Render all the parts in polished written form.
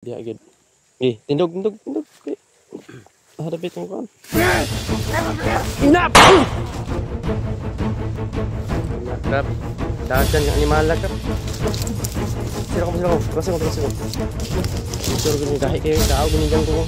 Dia agad. Tindog. Okay. Hadapit ang kuan. Inap! Kap. Dagan yang animal lah kap. Sila ko. Terus ko. Sure gini dahil kayo tao binigyan ko.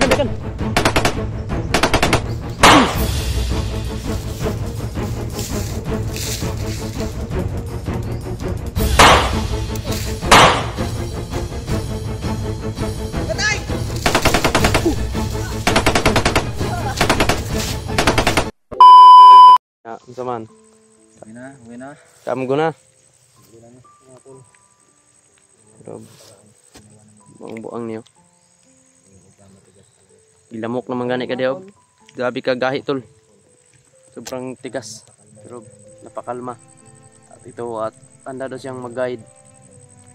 Dagan. Ya, teman. Wina. Kamu guna. Buang niyo. Gilamok naman gani ka diog. Grabe ka gahi tol. Sobrang tigas. Pero napakalma. At ito at anda daw siyang mag-guide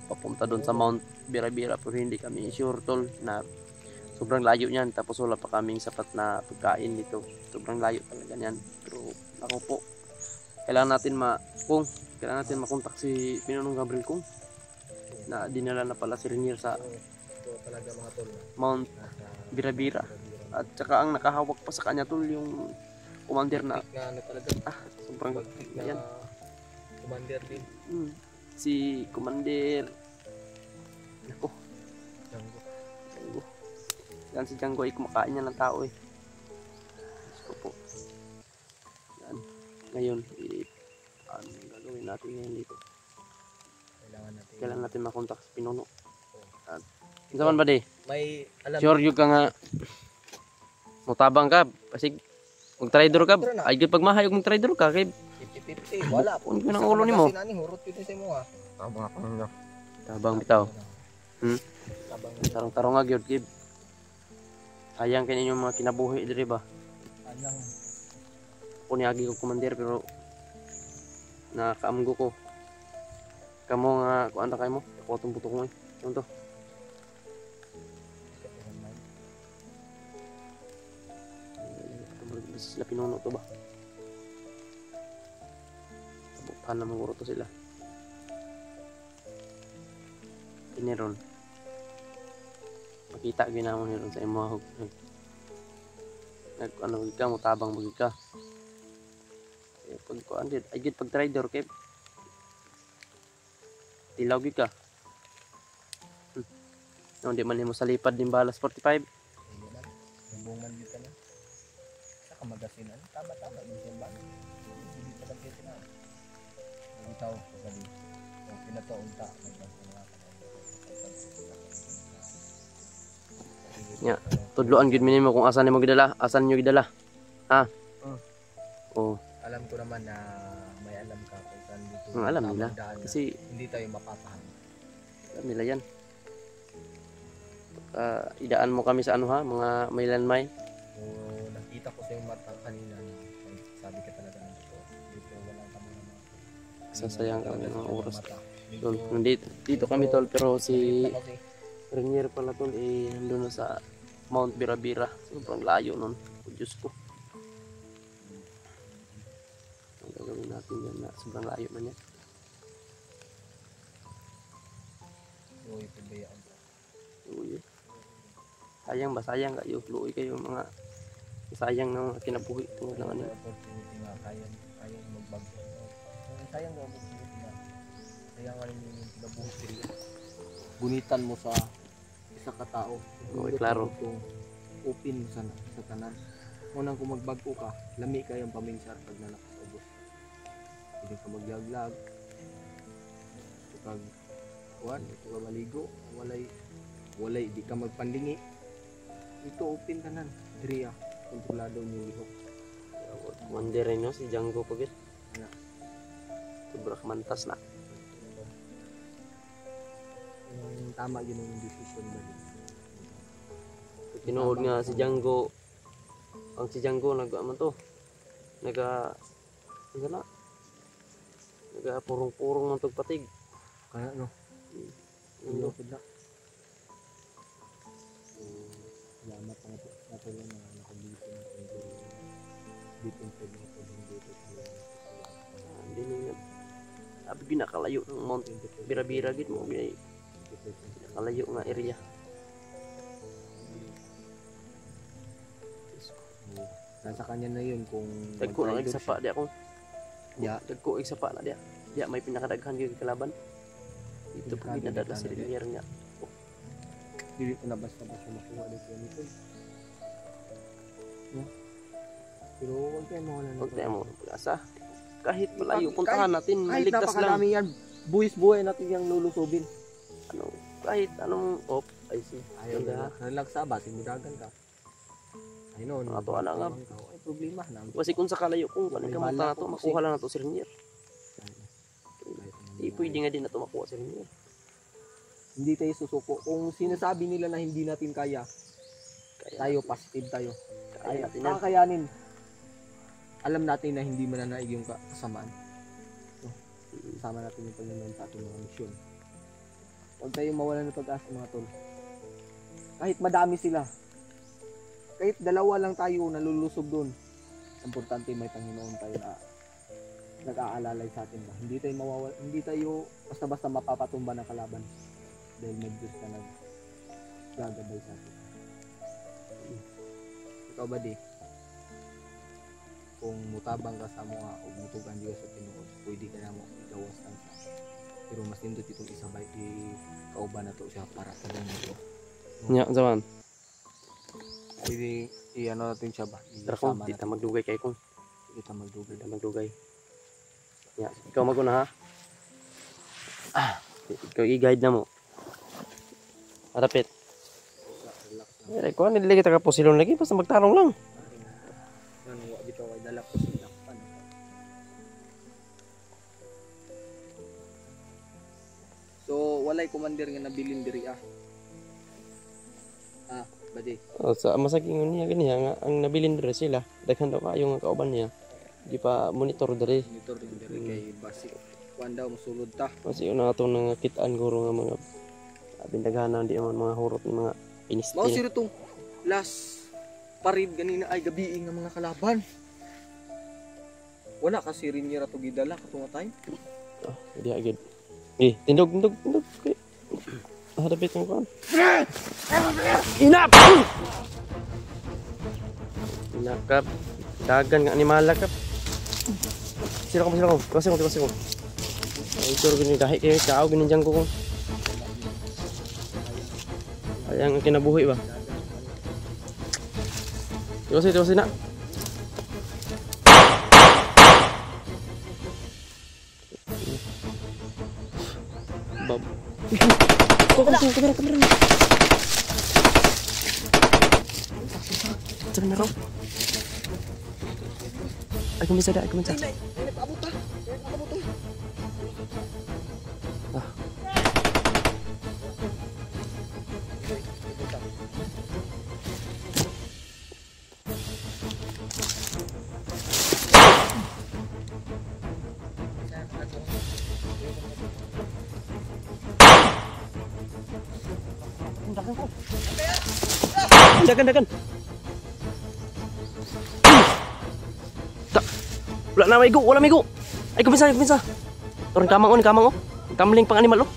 papunta doon sa Mount Bira-Bira, pero hindi kami sure tol na sobrang layo niyan, tapos wala pa kaming sapat na pagkain dito. Sobrang layo talaga niyan. Pero ako po, kailangan natin makontak si Pinunong Gabriel Kung na dinala na pala si Renier sa Mount Bira-Bira. At saka ang nakahawak pa sa kanya tol yung commander na sobrang yan. Commander din. Si Commander Nako Django. Yan si Django ay kumakain niya ng tao eh. Gusto po. Yan. Ngayon ano gagawin natin ngayon dito? Kailangan natin makontak si Pinuno. At insaman ba di? May alam. Sure yung ka nga mutabang ka. Kasi mag-trader ka. Ay pag mahayog mag-trader ka kay 50-50. Wala. Kung yun ang ulo ni mo. Hurot yun sa mo ha. Tabang bitaw. Tarong-tarong nga gyud kib. Sayang kay ninyo mga kinabuhi diri ba? Sayang. Kung niagi ko commander pero nakaamgo ko. Kamo nga kuan ta kay mo? Ako tong buto ko eh. Ano to? Sila Pinuno to ba? Tabutan na maguro to sila. Iniron. Makita ginamo niron sa imo. Ano ka mo tabang magi ka. Pag kuan dit, ay pag trader kay tilaw gi ka. No, di man mo sa lipad din balas 45. Bungan dito na. Sa kamagasinan, tama din siya ba? Hindi pa lang kita na. Bitaw pagali. Kung pinatuunta nya tudloan gid minimo kung asan nimo gidala, asan niyo gidala. Ha? Oh. Alam ko naman na may alam ka kung saan dito. Alam nila kasi hindi tayo mapapahan. Alam nila yan. Idaan mo kami sa ano ha, mga may landmine. Nakita ko sa yung mata kanina, sabi ka talaga dito wala kami naman. Sasayang kami ng oras. Dito kami tol, pero si Renier pala tol nandun na sa Mount Bira-Bira. Sobrang layo nun. Diyos ko. Ang gagawin natin yan na sobrang layo na niya. Uy, pabayaan ka. Uy. Sayang ba? Sayang kayo. Luoy kayo mga sayang na mga kinabuhi. Tungkol lang ano. Kaya magbago. Sayang nga opportunity na. Sayang nga yung kinabuhi. Gunitan mo sa isa ka tao. Okay, klaro. Open sa tanan. Unang kung magbago ka, lami ka yung paminsar pag nalakas ubos. Hindi ka maglaglag. Pag ito ka maligo, walay di ka magpandingi. Ito open tanan. Diriya, kontrolado niyo lihok. Commander rin no, si Django pagit. Sobrang mantas na. Tama yun yung decision ba din. Tinuod nga si Django. Ang si Django nag-ano to. Naga purong-purong ng tugpatig. Kaya no. Ano pala? sila na nakabito na dito yung pwede na pwede dito Hindi na sabi ginakalayo ng Mount Bira-Bira gid mo ginakalayo nga area. Nasa kanya na yun kung Dagko lang mag-rider sa pa di ako. Yeah. Dagko sa pa na dia. Dia may pinakadaghan gyud kalaban. Dito pag ginadala si Rinier nga. Dili ko na basta-basta makuha dito nito. No? Pero huwag tayo mawala na. Huwag tayo mo pag-asa. Kahit malayo puntahan natin, maligtas lang. Napakadami yan. Buwis buhay natin yung lulusubin. Kahit anong I see. Ayaw na. Relax sa basin mo dagan ka. Ay no. Ato ana nga. Ay problema na. Kasi kung sa kalayo kung kaning kamuta na to, makuha lang na to si Rinier. Hindi pwede nga din na to makuha si Rinier. Hindi tayo susuko. Kung sinasabi nila na hindi natin kaya, tayo positive tayo. Kaya natin yan. Kakayanin. Alam natin na hindi mananaig yung kasamaan. So, kasama natin yung Panginoon sa ating mga misyon. Huwag tayong mawala ng pag-asa mga tol. Kahit madami sila, kahit dalawa lang tayo nalulusob doon, importante may Panginoon tayo na nag-aalalay sa atin ba. Hindi tayo mawawala, hindi tayo basta-basta mapapatumba ng kalaban dahil may Diyos na naggagabay sa atin. Ikaw ba di? Kung mutabang ka sa mga o mutugan Diyos sa Pinoon, pwede ka na mo igawas lang sa. Pero mas nindot itong isabay kauban na to siya para sa ganyan ito. Nya, zaman. Pwede i-ano natin siya ba? Tara kung, di ta magdugay kay kung. Kita magdugay. Di ta magdugay. Nya, ikaw maguna ha. Ikaw i-guide na mo. Marapit. Ay, kuha, nililagay taga po silong lagi, basta magtarong lang. Ano, bitaw ay dala ko sila. So, walay commander nga nabilin diri badi. Sa masagingon niya ganiya nga ang nabilin diri sila, daghan daw kayo nga kauban niya. Di pa monitor diri. Monitor din diri kay basic. Kuan daw mosulod ta. Kasi una atong nangakitaan guro nga mga bindaghanan di man mga hurot ng mga inistin. Mao siro tong last parid ganina ay gabi nga mga kalaban. Wala kasi rin niya rato gidala katong time. Di agad. Tindog. Okay. Hadapit mo kan. Inap! Inakap. Dagan nga animala kap. Sila ko. Kasi ko. Ay, sure gini kahit kayo kao gini dyan ko. Ayang kinabuhi ba? Terus na. Bab. Kamera. Jangan merah. Aku bisa. Dagan. Tak. Wala migo. Ay kumisa. Turun kamang oh. Kamling pang animal oh.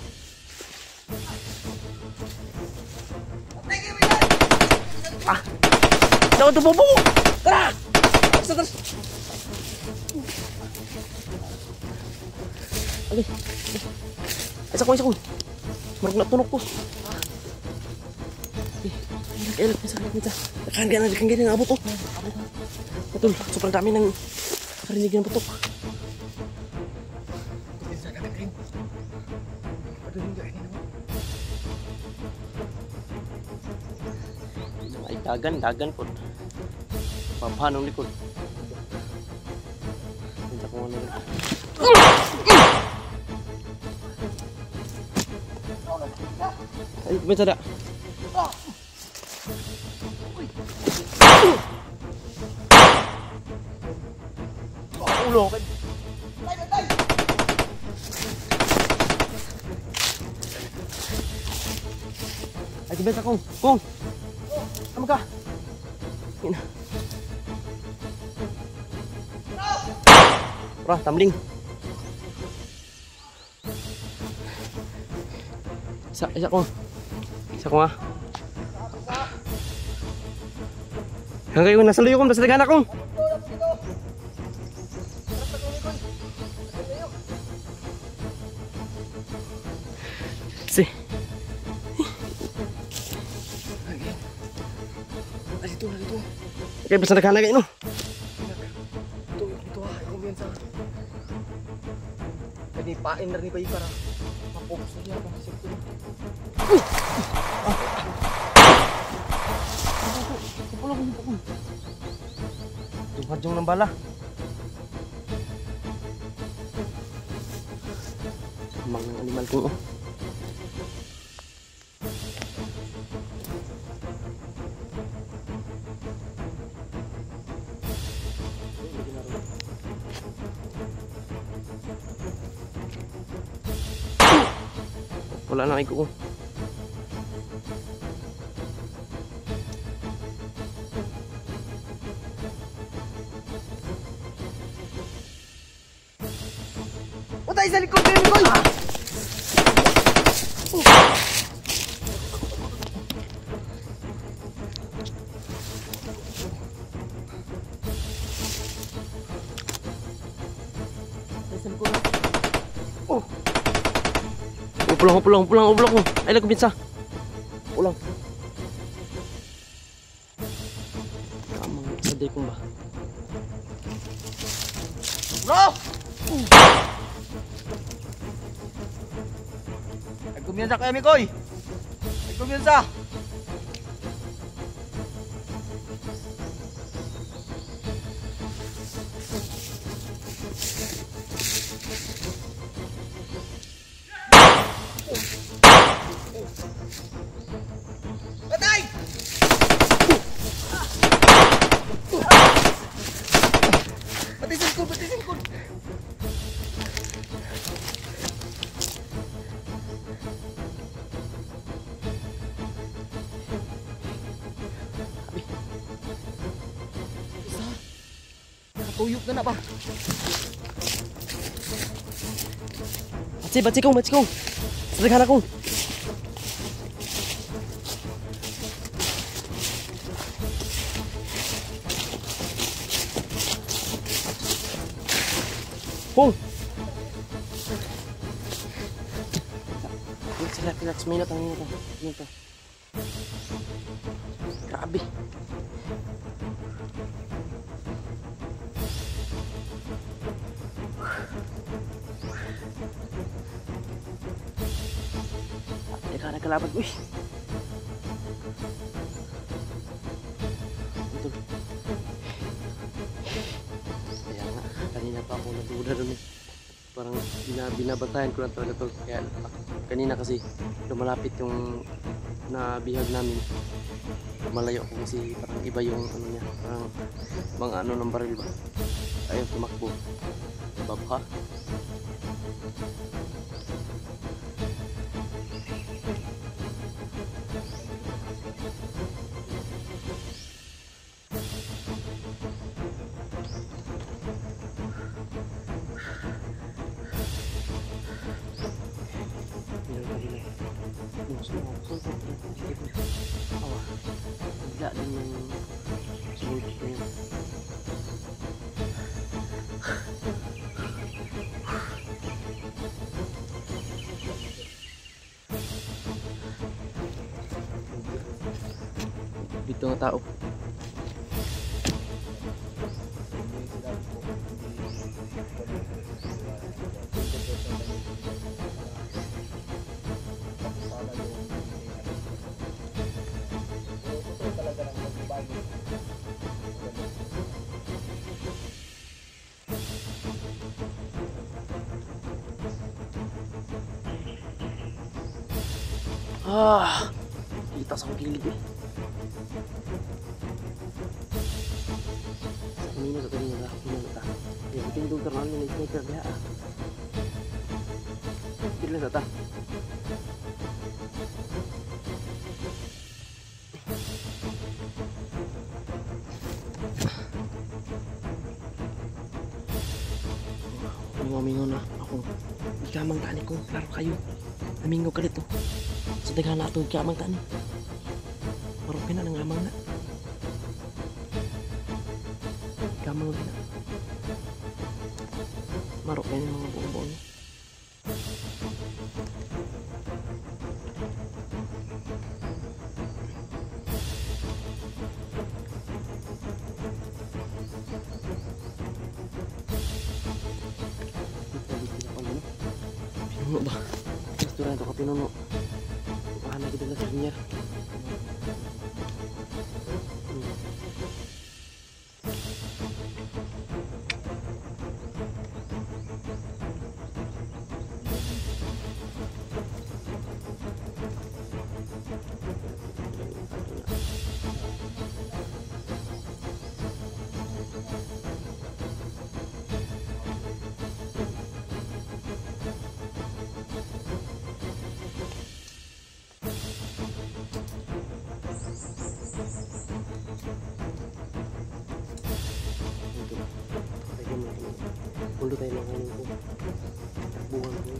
Daw to bobo. Tara. Terus. Okay. Isa ko. Marag na tunok ko. Elok bisa. Dekan gana abot oh. Betul, sobrang dami ng karinig ng putok. Ay, dagan po. Papanong likod. Pinta ko na. Ay, kumita da. Ulo kan. Ay, kumita kong. Ano ka? Ina. Pra, tamling. Isa ko nga. Hanggang yung nasa luyo ko, nasa tagana ko. Si. Dito. Okay, basta naghanap kayo, no? Ito ha, kumpiyansa. Kanipain na rin ba para mapokus na siya pang sisip ko. Tumadyong ng bala. Mga animal ko, oh. Wala na ko. Utay sa likod kayo, Mikoy! Pulang. Ay, nagkabinsa. Pulang. Kamang saday kong ba? Bro! Nagkumyansa kayo, Mikoy! Nagkumyansa! Patay! Patay sa likod! Isa! Nakatuyok na ba? Batsi kong. Sadaghan ako. Pong! Relax, minute. Grabe. Teka, nagkalaban. Uy! Ito. Kaya nga, kanina pa ako naduda doon eh. Parang binabantayan ko lang talaga tol. Kaya kanina kasi lumalapit yung nabihag namin. Malayo ako kasi parang iba yung ano niya. Parang mga ano ng baril ba. Ayaw tumakbo. Babha. Bigla din yung sumunod ko yun. Dito nga tao. Kita sa gilid eh. Sa kanina ka. Yung bikin dokter namin na sniper dia. Kira sa ta. mamingon na ako. Ikamang tani ko, klaro kayo. Namingaw ka dito. Sa daghan na ito, ikamang tani. Marupin na, nangamang na. Ikamang na. Marupin yung mga buong-buong. Pinuno ba? Restoran ito ka pinuno. Paano kita na sa kanya? Pundo tayo ng kanin ko. Buwan ko.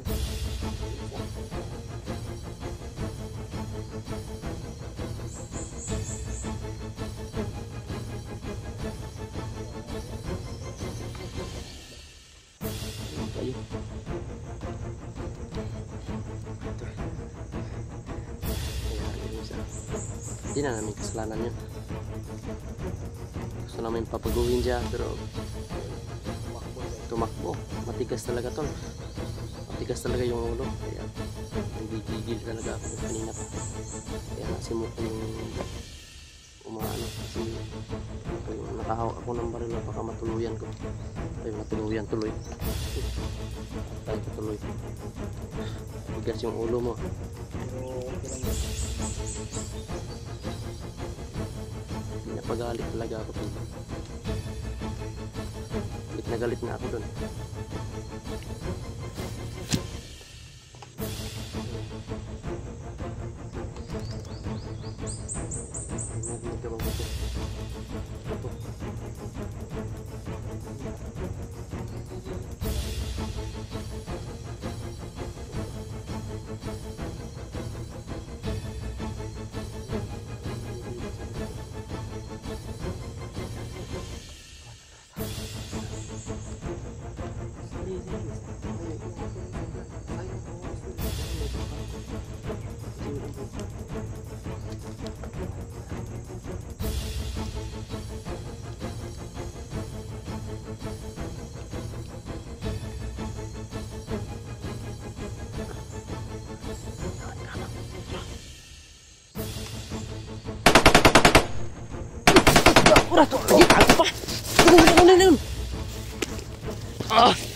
Tayo. Hindi na namin kasalanan yun. Gusto namin papaguhin siya pero tumakbo. Matigas talaga tol. Matigas talaga yung ulo. Kaya nagigigil talaga ako kanina pa. Kaya nasimok yung umaano. Kasi yung nakahawak ako ng baril na baka matuluyan ko. Ay matuluyan tuloy. Tayo tuloy. Matigas yung ulo mo. Pinapagalit talaga ako tol. Galit na ako doon. Ura to, apa? Ah.